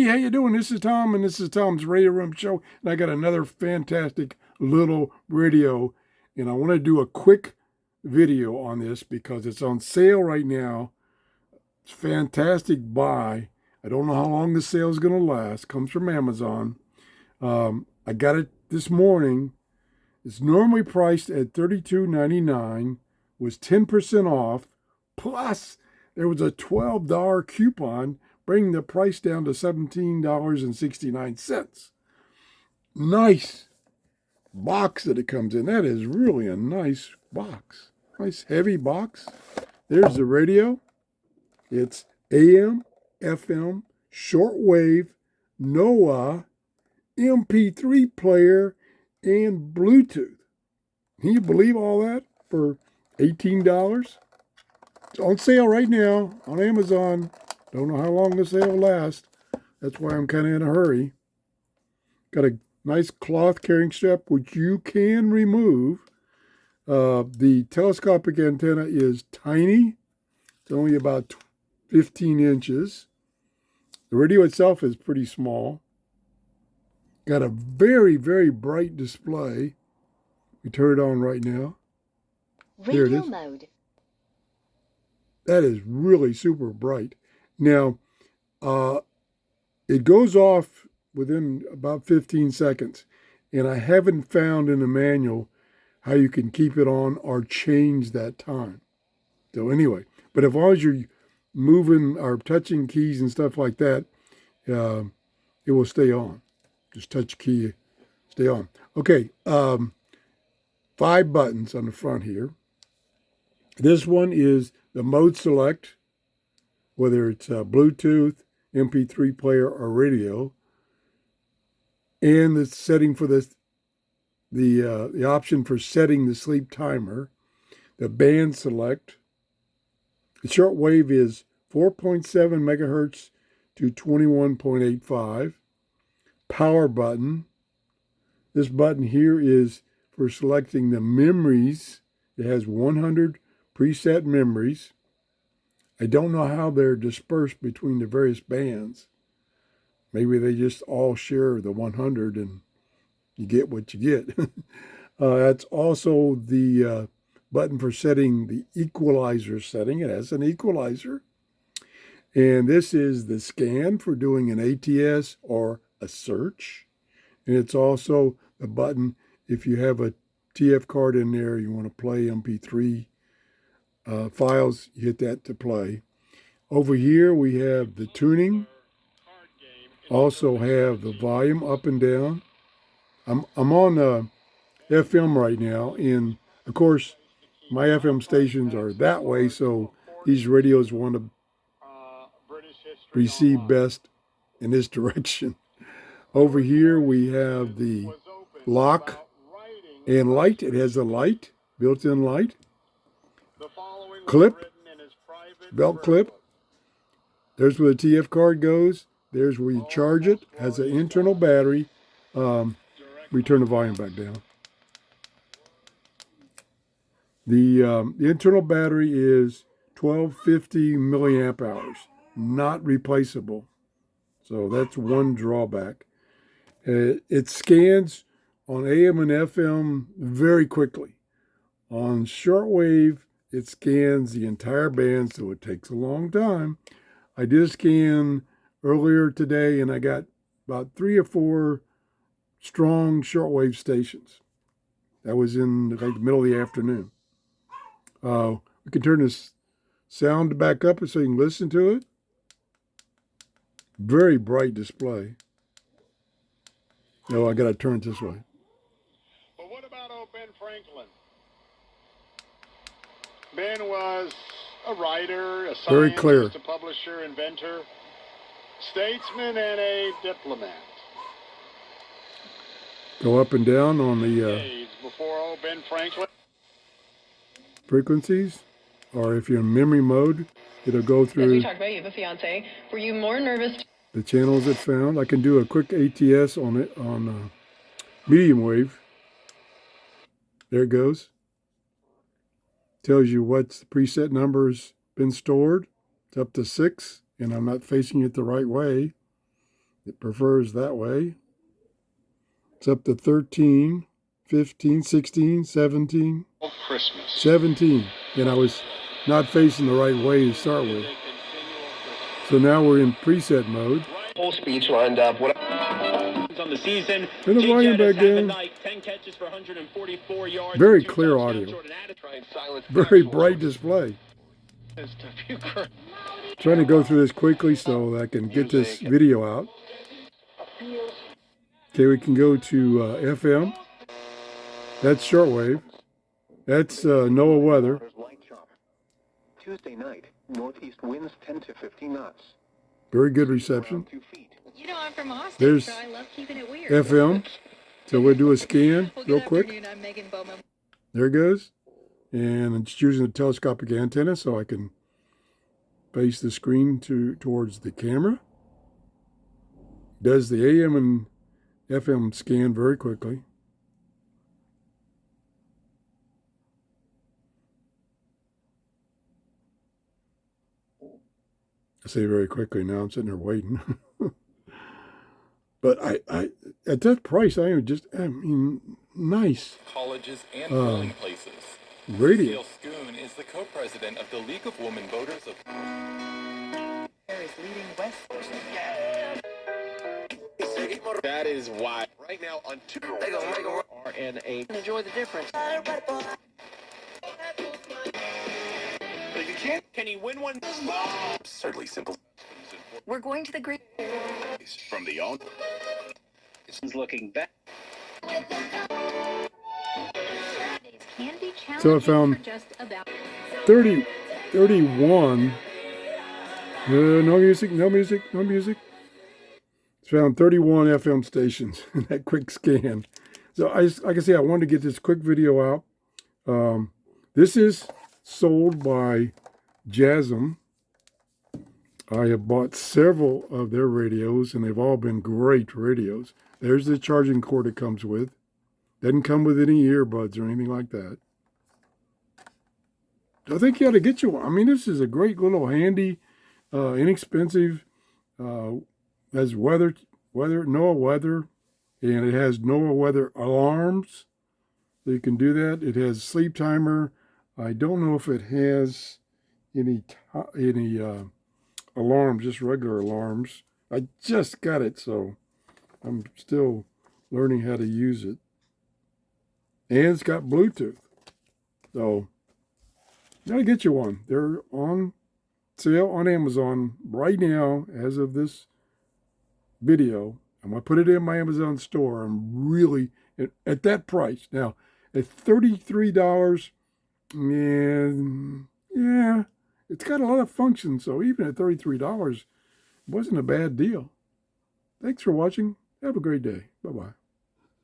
how you doing? This is Tom, and this is Tom's Radio Room Show. And I got another fantastic little radio, and I want to do a quick video on this because it's on sale right now. It's fantastic buy. I don't know how long the sale is going to last. Comes from Amazon. I got it this morning. It's normally priced at $32.99, was 10% off, plus there was a $12 coupon, bringing the price down to $17.69. Nice box that it comes in. That is really a nice box. Nice heavy box. There's the radio. It's AM, FM, shortwave, NOAA, MP3 player, and Bluetooth. Can you believe all that for $18? It's on sale right now on Amazon. Don't know how long the sale will last. That's why I'm kind of in a hurry. Got a nice cloth carrying strap, which you can remove. The telescopic antenna is tiny. It's only about 15 inches. The radio itself is pretty small. Got a very, very bright display. We turn it on right now. There it is. Mode. That is really super bright. Now, it goes off within about 15 seconds. And I haven't found in the manual how you can keep it on or change that time. So anyway, but as long as you're moving or touching keys and stuff like that, it will stay on. Just touch key, stay on. Okay, 5 buttons on the front here. This one is the mode select, whether it's Bluetooth, MP3 player, or radio. And the setting for the option for setting the sleep timer. The band select. The shortwave is 4.7 megahertz to 21.85. Power button. This button here is for selecting the memories. It has 100 preset memories. I don't know how they're dispersed between the various bands. Maybe they just all share the 100 and you get what you get. That's also the button for setting the equalizer setting. It has an equalizer. And this is the scan for doing an ATS or a search. And it's also the button if you have a TF card in there, you want to play MP3 files, you hit that to play. Over here we have the tuning. Also have the volume up and down. I'm on FM right now, and of course my FM stations are that way, so these radios want to receive best in this direction. Over here we have the lock and light. It has a light, built-in light. Clip, belt clip. There's where the TF card goes. There's where you charge it. Has an internal battery. We turn the volume back down. The internal battery is 1250 milliamp hours, not replaceable. So that's one drawback. It scans on AM and FM very quickly. On shortwave, it scans the entire band, so it takes a long time. I did a scan earlier today, and I got about 3 or 4 strong shortwave stations. That was in like the middle of the afternoon. We can turn this sound back up so you can listen to it. Very bright display. Oh, I got to turn it this way. But what about old Ben Franklin? Ben was a writer, a Very clear. scientist, a publisher, inventor, statesman, and a diplomat. Go up and down on the Decades before old Ben Franklin. frequencies, or if you're in memory mode, it'll go As we through talked about, you have a fiance. Were you more nervous? the channels it found. I can do a quick ATS on it on medium wave. There it goes. Tells you what preset number's been stored. It's up to 6, and I'm not facing it the right way. It prefers that way. It's up to 13, 15, 16, 17. Christmas. 17. And I was not facing the right way to start with. So now we're in preset mode. Whole speech lined up. What On the season, Turn the volume back down. 10 catches for 144 yards. Very clear audio. Very bright display. Trying to go through this quickly so that I can get this video out. Okay, we can go to FM. That's shortwave. That's NOAA weather. Tuesday night, northeast winds 10 to 15 knots. Very good reception. You know, I'm from Austin, There's so I love keeping it weird. FM. So we'll do a scan Well, real good quick. afternoon. I'm Megan Bowman. There it goes. And it's using a telescopic antenna so I can face the screen towards the camera. Does the AM and FM scan very quickly. I say very quickly now. I'm sitting there waiting. But I at that price, I mean, nice. Colleges and polling places. Radio. Cecile Schoon is the co-president of the League of Women Voters of is leading West. That is why right now on RNA. Enjoy the difference. If you can't, can he win one? absurdly simple. We're going to the Greek. From the own. He's looking back. Can be challenging So I found for just about 30, 31. No music, no music, no music. It's found 31 FM stations in that quick scan. So like I say, I wanted to get this quick video out. This is sold by JAZMM. I have bought several of their radios, and they've all been great radios. There's the charging cord it comes with. Doesn't come with any earbuds or anything like that. I think you ought to get you one. I mean, this is a great little handy, inexpensive, has NOAA weather, and it has NOAA weather alarms. So you can do that. It has sleep timer. I don't know if it has any alarms, just regular alarms. I just got it, so I'm still learning how to use it. And it's got Bluetooth. So, you gotta get you one. They're on sale on Amazon right now as of this video. I'm gonna put it in my Amazon store. I'm really at that price. Now, at $33, and yeah, it's got a lot of functions. So even at $33, it wasn't a bad deal. Thanks for watching. Have a great day. Bye-bye.